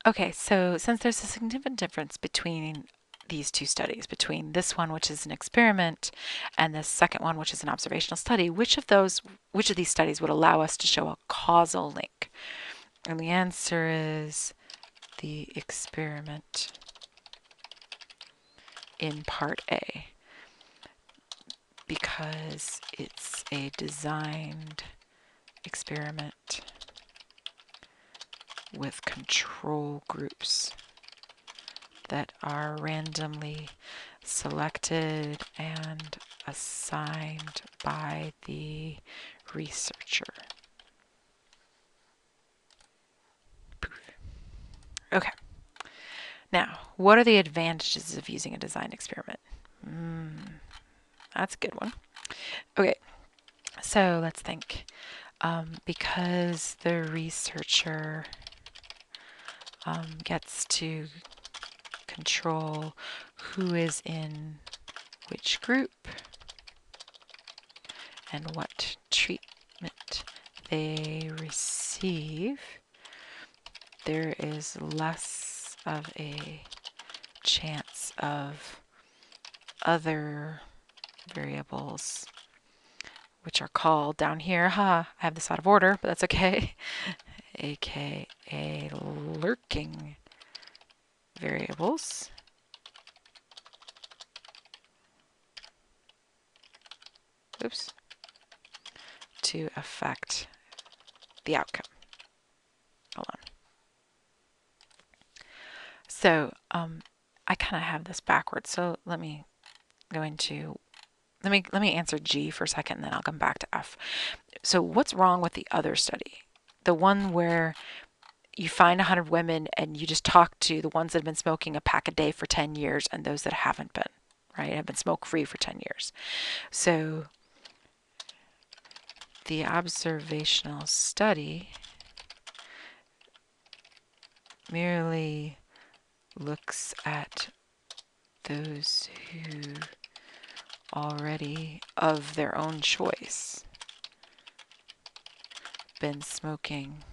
Okay, so since there's a significant difference between these two studies, between this one, which is an experiment, and the second one, which is an observational study, which of these studies would allow us to show a causal link? And the answer is the experiment in part A, because it's a designed experiment with control groups that are randomly selected and assigned by the researcher. Poof. Okay. Now, what are the advantages of using a designed experiment? That's a good one. Okay, so let's think. Because the researcher gets to control who is in which group and what treatment they receive, there is less of a chance of other variables, which are called down here, I have this out of order, but that's okay, aka lurking variables. Oops. To affect the outcome. Hold on. So I kind of have this backwards. So let me go into let me answer G for a second, and then I'll come back to F. So what's wrong with the other study? The one where you find 100 women and you just talk to the ones that have been smoking a pack a day for 10 years and those that haven't been, right? Have been smoke free for 10 years. So the observational study merely looks at those who already, of their own choice, been smoking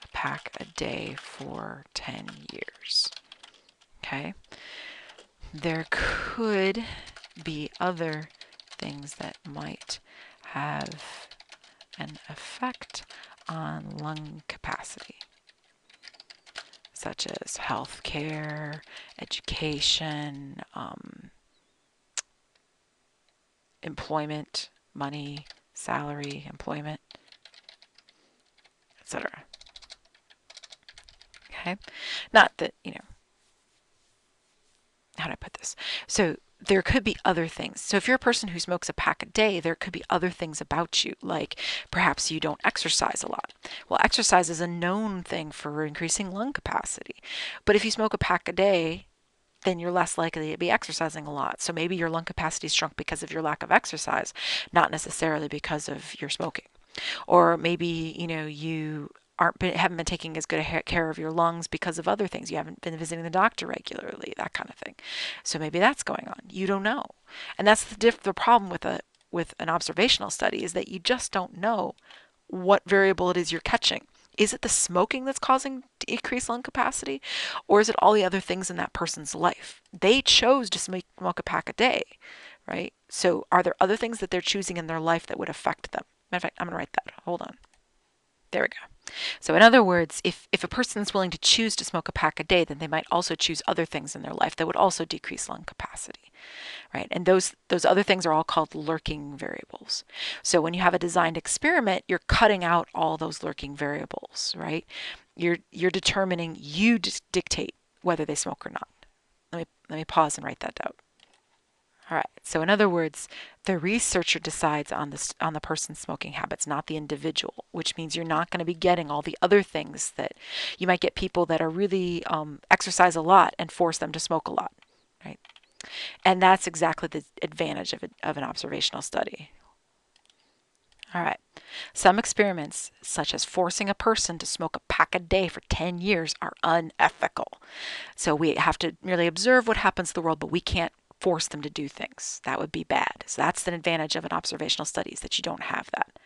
a pack a day for 10 years. Okay? There could be other things that might have an effect on lung capacity, such as healthcare, education, employment, money, salary, employment, etc. Okay? Not that, how do I put this? So there could be other things. So if you're a person who smokes a pack a day, there could be other things about you, like perhaps you don't exercise a lot. Well, exercise is a known thing for increasing lung capacity. But if you smoke a pack a day, then you're less likely to be exercising a lot. So maybe your lung capacity is shrunk because of your lack of exercise, not necessarily because of your smoking. Or maybe, you haven't been taking as good a care of your lungs because of other things. You haven't been visiting the doctor regularly, that kind of thing. So maybe that's going on. You don't know. And that's the problem with an observational study, is that you just don't know what variable it is you're catching. Is it the smoking that's causing decreased lung capacity? Or is it all the other things in that person's life? They chose to smoke a pack a day, right? So are there other things that they're choosing in their life that would affect them? Matter of fact, I'm going to write that. Hold on. There we go. So in other words, if a person is willing to choose to smoke a pack a day, then they might also choose other things in their life that would also decrease lung capacity, right? And those other things are all called lurking variables. So when you have a designed experiment, you're cutting out all those lurking variables, right? You're determining, you just dictate whether they smoke or not. Let me pause and write that down. All right. So in other words, the researcher decides on the person's smoking habits, not the individual, which means you're not going to be getting all the other things that you might get. People that are really exercise a lot and force them to smoke a lot, right? And that's exactly the advantage of an observational study. All right. Some experiments, such as forcing a person to smoke a pack a day for 10 years, are unethical. So we have to merely observe what happens to the world, but we can't force them to do things. That would be bad. So that's the advantage of an observational study, is that you don't have that.